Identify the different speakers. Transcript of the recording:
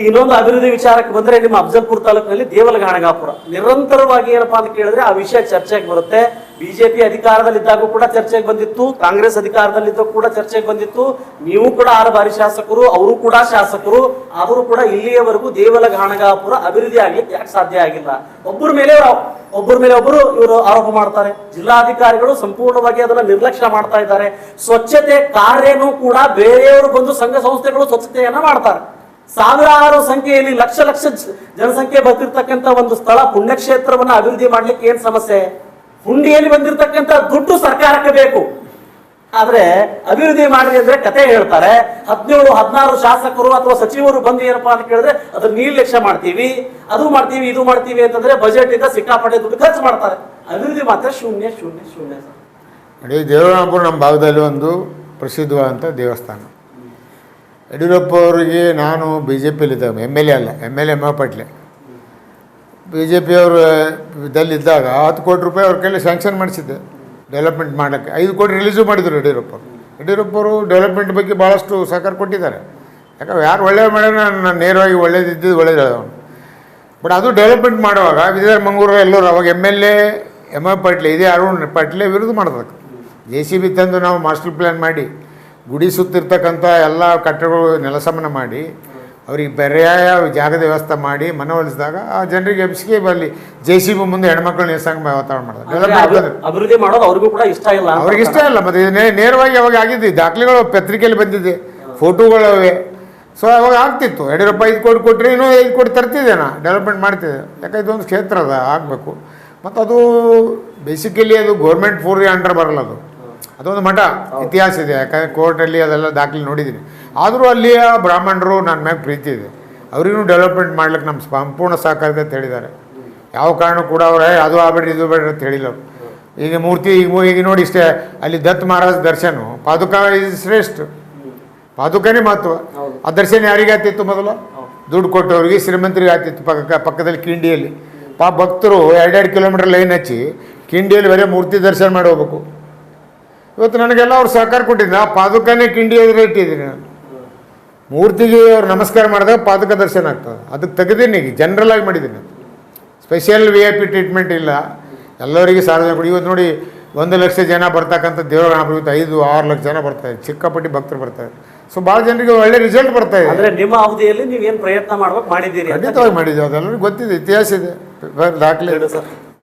Speaker 1: ಇನ್ನೊಂದು ಅಭಿವೃದ್ಧಿ ವಿಚಾರಕ್ಕೆ ಬಂದ್ರೆ ನಿಮ್ಮ ಅಫಜಲ್ಪುರ ತಾಲೂಕಿನಲ್ಲಿ ದೇವಲಗಾಣಗಾಪುರ ನಿರಂತರವಾಗಿ ಏನಪ್ಪಾ ಅಂತ ಕೇಳಿದ್ರೆ ಆ ವಿಷಯ ಚರ್ಚೆಗೆ ಬರುತ್ತೆ. ಬಿಜೆಪಿ ಅಧಿಕಾರದಲ್ಲಿದ್ದಾಗೂ ಕೂಡ ಚರ್ಚೆಗೆ ಬಂದಿತ್ತು, ಕಾಂಗ್ರೆಸ್ ಅಧಿಕಾರದಲ್ಲಿದ್ದಾಗ ಕೂಡ ಚರ್ಚೆಗೆ ಬಂದಿತ್ತು. ನೀವು ಕೂಡ 6 ಬಾರಿ ಶಾಸಕರು, ಅವರು ಕೂಡ ಶಾಸಕರು, ಆದರೂ ಕೂಡ ಇಲ್ಲಿಯವರೆಗೂ ದೇವಲಗಾಣಗಾಪುರ ಅಭಿವೃದ್ಧಿ ಆಗ್ಲಿಕ್ಕೆ ಯಾಕೆ ಸಾಧ್ಯ ಆಗಿಲ್ಲ? ಒಬ್ಬರ ಮೇಲೆ ಒಬ್ಬರು ಇವರು ಆರೋಪ ಮಾಡ್ತಾರೆ. ಜಿಲ್ಲಾಧಿಕಾರಿಗಳು ಸಂಪೂರ್ಣವಾಗಿ ಅದನ್ನ ನಿರ್ಲಕ್ಷ್ಯ ಮಾಡ್ತಾ ಇದ್ದಾರೆ. ಸ್ವಚ್ಛತೆ ಕಾರ್ಯನೂ ಕೂಡ ಬೇರೆಯವರು ಬಂದು ಸಂಘ ಸಂಸ್ಥೆಗಳು ಸ್ವಚ್ಛತೆಯನ್ನ ಮಾಡ್ತಾರೆ. ಸಾವಿರಾರು ಸಂಖ್ಯೆಯಲ್ಲಿ ಲಕ್ಷ ಜನಸಂಖ್ಯೆ ಬರ್ತಿರ್ತಕ್ಕಂಥ ಒಂದು ಸ್ಥಳ ಪುಣ್ಯಕ್ಷೇತ್ರವನ್ನ ಅಭಿವೃದ್ಧಿ ಮಾಡ್ಲಿಕ್ಕೆ ಏನ್ ಸಮಸ್ಯೆ? ಹುಂಡಿಯಲ್ಲಿ ಬಂದಿರತಕ್ಕಂಥ ದುಡ್ಡು ಸರ್ಕಾರಕ್ಕೆ ಬೇಕು. ಆದ್ರೆ ಅಭಿವೃದ್ಧಿ ಮಾಡಿ ಅಂದ್ರೆ ಕತೆ ಹೇಳ್ತಾರೆ. 17-16 ಶಾಸಕರು ಅಥವಾ ಸಚಿವರು ಬಂದು ಏನಪ್ಪಾ ಅಂತ ಕೇಳಿದ್ರೆ ಅದನ್ನ ನಿರ್ಲಕ್ಷ್ಯ ಮಾಡ್ತೀವಿ, ಅದು ಮಾಡ್ತೀವಿ, ಇದು ಮಾಡ್ತೀವಿ ಅಂತಂದ್ರೆ ಬಜೆಟ್ ಇಂದ ಸಿಕ್ಕಾಪಟ್ಟೆ ದುಡ್ಡು ಖರ್ಚು ಮಾಡ್ತಾರೆ. ಅಭಿವೃದ್ಧಿ ಮಾತ್ರ ಶೂನ್ಯ.
Speaker 2: ಇಡೀ ದೇವರಾಣಪುರ ನಮ್ಮ ಭಾಗದಲ್ಲಿ ಒಂದು ಪ್ರಸಿದ್ಧವಾದಂಥ ದೇವಸ್ಥಾನ. ಯಡಿಯೂರಪ್ಪ ಅವರಿಗೆ ನಾನು ಬಿ ಜೆ ಪಿಯಲ್ಲಿದ್ದಾಗ MLA ಅಲ್ಲ, MLA ಪಟ್ಲೆ ಬಿ ಜೆ ಪಿಯವರು ಇದಲ್ಲಿದ್ದಾಗ 10 ಕೋಟಿ ರೂಪಾಯಿ ಅವ್ರ ಕೈಲಿ ಸ್ಯಾಂಕ್ಷನ್ ಮಾಡಿಸಿದ್ದೆ ಡೆವಲಪ್ಮೆಂಟ್ ಮಾಡೋಕ್ಕೆ. 5 ಕೋಟಿ ರಿಲೀಸು ಮಾಡಿದರು ಯಡಿಯೂರಪ್ಪರು ಡೆವಲಪ್ಮೆಂಟ್ ಬಗ್ಗೆ ಭಾಳಷ್ಟು ಸಹಕಾರ ಕೊಟ್ಟಿದ್ದಾರೆ. ಯಾಕಂದ್ರೆ ಯಾರು ಒಳ್ಳೆಯ ಮಾಡ್ಯಾರ ನಾನು ನೇರವಾಗಿ ಒಳ್ಳೇದಿದ್ದು ಒಳ್ಳೇದು ಹೇಳೋನು. ಬಟ್ ಅದು ಡೆವಲಪ್ಮೆಂಟ್ ಮಾಡುವಾಗ ವಿಜಯನಗರ ಮಂಗಳೂರು ಎಲ್ಲರೂ ಅವಾಗ MLA ಪಟ್ಲೆ ಇದೇ ಅರುಣ್ ಪಟ್ಲೆ ವಿರುದ್ಧ ಮಾಡೋದಕ್ಕೆ JCB ತಂದು ನಾವು ಮಾಸ್ಟರ್ ಪ್ಲ್ಯಾನ್ ಮಾಡಿ ಗುಡಿ ಸುತ್ತಿರ್ತಕ್ಕಂಥ ಎಲ್ಲ ಕಟ್ಟಡಗಳು ನೆಲಸಮನ ಮಾಡಿ ಅವ್ರಿಗೆ ಪರ್ಯಾಯ ಜಾಗದ ವ್ಯವಸ್ಥೆ ಮಾಡಿ ಮನವೊಲಿಸಿದಾಗ ಆ ಜನರಿಗೆ ಎಬ್ಸಿಗೆ ಬರಲಿ JCB ಮುಂದೆ ಹೆಣ್ಮಕ್ಳು ನಿಲ್ಸಂಗ ವಾತಾವರಣ ಮಾಡಿದ್ರು.
Speaker 1: ಅಭಿವೃದ್ಧಿ ಮಾಡೋದು ಅವ್ರಿಗೂ ಕೂಡ ಇಷ್ಟ ಇಲ್ಲ,
Speaker 2: ಅವ್ರಿಗೆ ಇಷ್ಟ ಇಲ್ಲ. ಮತ್ತು ನೇರವಾಗಿ ಅವಾಗ ಆಗಿದ್ದು ದಾಖಲೆಗಳು ಪತ್ರಿಕೆಯಲ್ಲಿ ಬಂದಿದೆ, ಫೋಟೋಗಳವೆ. ಸೊ ಅವಾಗ ಆಗ್ತಿತ್ತು. ಯಡಿಯೂರಪ್ಪ 5 ಕೋಟಿ ಕೊಟ್ಟರೆ ಇನ್ನೂ 5 ಕೋಟಿ ತರ್ತಿದ್ದೆ ನಾ ಡೆವಲಪ್ಮೆಂಟ್ ಮಾಡ್ತಿದ್ದೆ. ಯಾಕಂದ್ರೆ ಇದೊಂದು ಕ್ಷೇತ್ರ ಅದ ಆಗಬೇಕು. ಮತ್ತು ಅದು ಬೇಸಿಕಲಿ ಅದು ಗೌರ್ಮೆಂಟ್ ಪೂರ್ತಿ ಅಂಡರ್ ಬರಲ್ಲ. ಅದೊಂದು ಮಠ ಇತಿಹಾಸ ಇದೆ. ಯಾಕಂದರೆ ಕೋರ್ಟಲ್ಲಿ ಅದೆಲ್ಲ ದಾಖಲೆ ನೋಡಿದ್ದೀನಿ. ಆದರೂ ಅಲ್ಲಿಯ ಬ್ರಾಹ್ಮಣರು ನನ್ನ ಮ್ಯಾಗ ಪ್ರೀತಿ ಇದೆ. ಅವರಿಗೂ ಡೆವಲಪ್ಮೆಂಟ್ ಮಾಡ್ಲಿಕ್ಕೆ ನಮ್ಮ ಸಂಪೂರ್ಣ ಸಹಕಾರ ಅಂತ ಹೇಳಿದ್ದಾರೆ. ಯಾವ ಕಾರಣ ಕೂಡ ಅವರೇ ಅದು ಆಗಬೇಡ್ರಿ ಇದು ಬೇಡ್ರಿ ಅಂತ ಹೇಳಿಲ್ಲ. ಈಗ ಮೂರ್ತಿ ಈಗ ನೋಡಿ ಇಷ್ಟೇ ಅಲ್ಲಿ ದತ್ ಮಹಾರಾಜ್ ದರ್ಶನ ಪಾದುಕ ಶ್ರೇಷ್ಠ, ಪಾದುಕನೇ ಮಹತ್ವ. ಆ ದರ್ಶನ ಯಾರಿಗೆ ಆಗ್ತಿತ್ತು? ಮೊದಲು ದುಡ್ಡು ಕೊಟ್ಟವ್ರಿಗೆ, ಶ್ರೀಮಂತರಿಗೆ ಆಗ್ತಿತ್ತು. ಪಕ್ಕದಲ್ಲಿ ಕಿಂಡಿಯಲ್ಲಿ ಭಕ್ತರು 2-2 ಕಿಲೋಮೀಟರ್ ಲೈನ್ ಹಚ್ಚಿ ಕಿಂಡಿಯಲ್ಲಿ ಬರೀ ಮೂರ್ತಿ ದರ್ಶನ ಮಾಡಿ ಹೋಗ್ಬೇಕು. ಇವತ್ತು ನನಗೆಲ್ಲ ಅವ್ರು ಸಹಕಾರ ಕೊಟ್ಟಿದ್ದೆ. ಆ ಪಾದುಕನೇ ಕಿಂಡಿ ಎದುರು ಇಟ್ಟಿದ್ದೀನಿ ನಾನು. ಮೂರ್ತಿಗೆ ಅವ್ರು ನಮಸ್ಕಾರ ಮಾಡಿದಾಗ ಪಾದುಕ ದರ್ಶನ ಆಗ್ತದೆ. ಅದಕ್ಕೆ ತೆಗೆದೀನಿ, ಜನರಲ್ ಆಗಿ ಮಾಡಿದ್ದೀನಿ. ಸ್ಪೆಷಲ್ VIP ಟ್ರೀಟ್ಮೆಂಟ್ ಇಲ್ಲ, ಎಲ್ಲರಿಗೆ ಸಾರ್ವಜನಿಕರು. ಇವತ್ತು ನೋಡಿ 1 ಲಕ್ಷ ಜನ ಬರ್ತಕ್ಕಂಥ ದೇವರಾಣಪುರ ಇವತ್ತು 5-6 ಲಕ್ಷ ಜನ ಬರ್ತಾರೆ, ಚಿಕ್ಕಪಟ್ಟಿ ಭಕ್ತರು ಬರ್ತಾರೆ. ಸೊ ಭಾಳ ಜನರಿಗೆ ಒಳ್ಳೆ ರಿಸಲ್ಟ್ ಬರ್ತಾ ಇದೆ.
Speaker 1: ಅಂದರೆ ನಿಮ್ಮ ಅವಧಿಯಲ್ಲಿ ನೀವೇನು ಪ್ರಯತ್ನ ಮಾಡ್ಬೇಕು ಮಾಡಿದ್ದೀರಿ?
Speaker 2: ಖಂಡಿತವಾಗಿ ಮಾಡಿದ್ದೀವಿ. ಅದೆಲ್ಲರಿಗೂ ಗೊತ್ತಿದೆ, ಇತಿಹಾಸ ಇದೆ, ದಾಖಲೆ ಇದೆ.